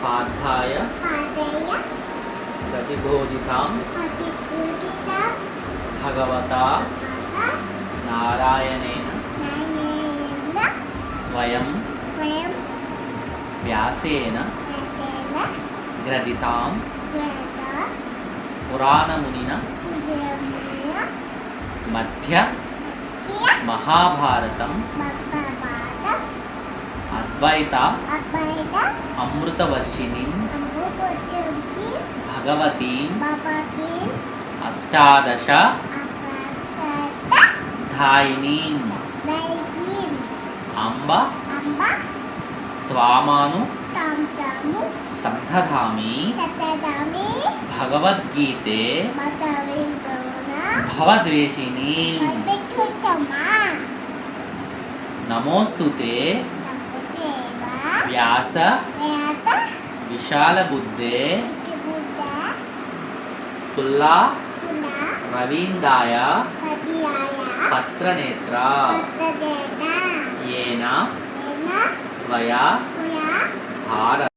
पार्थाय प्रतिबोधितां भगवता नारायणेन स्वयं व्यासेन ग्रथितां पुराणमुनिना मध्य महाभारतं अद्वैत अमृतवर्षिणीं भगवतीं अष्टादश धायिनीं अम्ब त्वामानु संदधामि भगवद्गीते भवद्वेषिणीं नमोस्तुते व्यास विशालबुद्धे कुल्ला रवीन्द्राय पत्रनेत्र येन त्वया भारत